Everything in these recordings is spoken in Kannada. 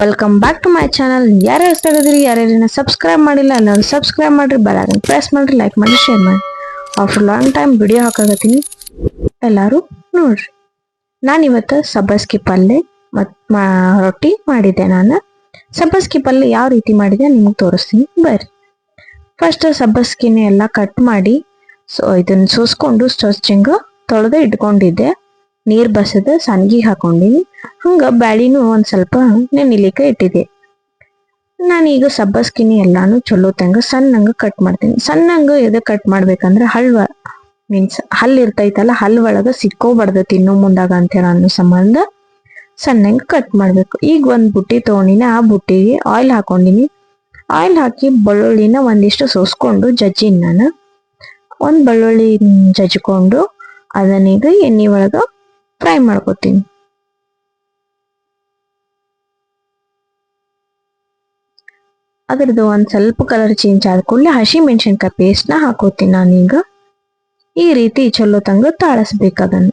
Welcome back to my channel. ಯಾರು ಹೊಸ್ತಾ ಇದ್ದೀರಿ, ಯಾರ್ಯಾರಿನ ಸಬ್ಸ್ಕ್ರೈಬ್ ಮಾಡಿಲ್ಲ ಎಲ್ಲರೂ ಸಬ್ಸ್ಕ್ರೈಬ್ ಮಾಡ್ರಿ, ಬೆಲ್ ಐಕಾನ್ ಪ್ರೆಸ್ ಮಾಡ್ರಿ, ಲೈಕ್ ಮಾಡಿ, ಶೇರ್ ಮಾಡಿ. ಆಫ್ಟರ್ ಲಾಂಗ್ ಟೈಮ್ ವಿಡಿಯೋ ಹಾಕಾಗತ್ತೀನಿ, ಎಲ್ಲರೂ ನೋಡ್ರಿ. ನಾನಿವತ್ತು ಸಬ್ಬಸ್ಗಿ ಪಲ್ಯ ಮತ್ತು ರೊಟ್ಟಿ ಮಾಡಿದ್ದೆ. ನಾನು ಸಬ್ಬಸ್ಗಿ ಪಲ್ಯ ಯಾವ ರೀತಿ ಮಾಡಿದೆ ನಿಮಗೆ ತೋರಿಸ್ತೀನಿ ಬರ್ರಿ. ಫಸ್ಟ್ ಸಬ್ಬಸ್ಗಿನ ಎಲ್ಲ ಕಟ್ ಮಾಡಿ ಇದನ್ನ ಸೋಸ್ಕೊಂಡು ಸ್ವಚ್ಛಂಗ ತೊಳೆದು ಇಟ್ಕೊಂಡಿದ್ದೆ. ನೀರ್ ಬಸದ ಸನ್ಗಿ ಹಾಕೊಂಡಿನಿ. ಹಂಗ ಬ್ಯಾಳಿನೂ ಒಂದ್ ಸ್ವಲ್ಪ ನೆನಿಲಿಕ್ಕೆ ಇಟ್ಟಿದೆ. ನಾನೀಗ ಸಬ್ಬಸ್ಗಿನಿ ಎಲ್ಲಾನು ಚಲೋ ತಂಗ ಸಣ್ಣಂಗ ಕಟ್ ಮಾಡ್ತೀನಿ. ಸಣ್ಣಂಗ ಎದೆ ಕಟ್ ಮಾಡ್ಬೇಕಂದ್ರ ಮೀನ್ಸ್ ಹಲ್ ಇರ್ತೈತಲ್ಲ, ಹಲ್ ಒಳಗ ಸಿಕ್ಕೋಬಾರ್ದು ತಿನ್ನೋ ಮುಂದಾಗ ಅಂತೇಳಿ ಅನ್ನೋ ಸಂಬಂಧ ಸಣ್ಣಂಗ ಕಟ್ ಮಾಡ್ಬೇಕು. ಈಗ ಒಂದ್ ಬುಟ್ಟಿ ತಗೊಂಡಿನಿ, ಆ ಬುಟ್ಟಿಗೆ ಆಯಿಲ್ ಹಾಕೊಂಡಿನಿ. ಆಯಿಲ್ ಹಾಕಿ ಬೆಳ್ಳುಳ್ಳಿನ ಒಂದಿಷ್ಟು ಸೋಸ್ಕೊಂಡು ಜಜ್ಜಿನ ನಾನು ಒಂದ್ ಬೆಳ್ಳುಳ್ಳಿ ಜಜ್ಕೊಂಡು ಅದನ್ನೀಗ ಎಣ್ಣೆ ಒಳಗ ಫ್ರೈ ಮಾಡ್ಕೋತೀನಿ. ಅದ್ರದ್ದು ಒಂದ್ ಸ್ವಲ್ಪ ಕಲರ್ ಚೇಂಜ್ ಆದ ಕೂಡಲೇ ಹಸಿ ಮೆಣಸಿನ್ಕಾಯಿ ಪೇಸ್ಟ್ ನ ಹಾಕೋತೀನಿ. ನಾನೀಗ ಈ ರೀತಿ ಚಲೋ ತಂಗ ತಾಳಸ್ಬೇಕು ಅದನ್ನು.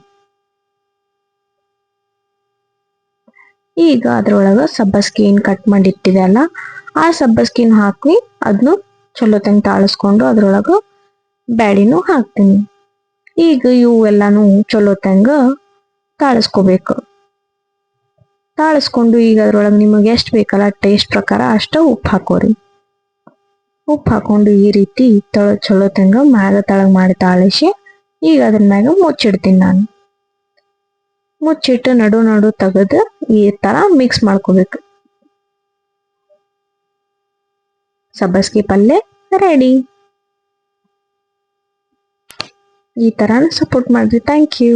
ಈಗ ಅದ್ರೊಳಗ ಸಬ್ಬಸ್ಗಿನ್ ಕಟ್ ಮಾಡಿ ಇಟ್ಟಿದೆಲ್ಲ ಆ ಸಬ್ಬಸ್ಗಿನ್ ಹಾಕಿ ಅದನ್ನು ಚಲೋ ತಂಗ ತಾಳಸ್ಕೊಂಡು ಅದ್ರೊಳಗ ಬ್ಯಾಡಿನೂ ಹಾಕ್ತೀನಿ. ಈಗ ಇವು ಎಲ್ಲಾನು ಚಲೋ ತಂಗ ತಾಳಸ್ಕೋಬೇಕು. ತಾಳಸ್ಕೊಂಡು ಈಗ ಅದ್ರೊಳಗೆ ನಿಮಗೆ ಎಷ್ಟು ಬೇಕಲ್ಲ ಟೇಸ್ಟ್ ಪ್ರಕಾರ ಅಷ್ಟ ಉಪ್ಪು ಹಾಕೋರಿ. ಉಪ್ಪು ಹಾಕೊಂಡು ಈ ರೀತಿ ಚಲೋ ತಂಗ ಮ್ಯಾಗ ತಳಗ್ ಮಾಡಿ ತಾಳಿಸಿ ಈಗ ಅದ್ರ ಮ್ಯಾಗ ಮುಚ್ಚಿಡ್ತೀನಿ. ನಾನು ಮುಚ್ಚಿಟ್ಟು ನಡು ನಡು ತೆಗೆದು ಈ ತರ ಮಿಕ್ಸ್ ಮಾಡ್ಕೋಬೇಕು. ಸಬ್ಬಸ್ಗಿ ಪಲ್ಯ ರೆಡಿ. ಈ ತರ ಸಪೋರ್ಟ್ ಮಾಡ್ರಿ. Thank you.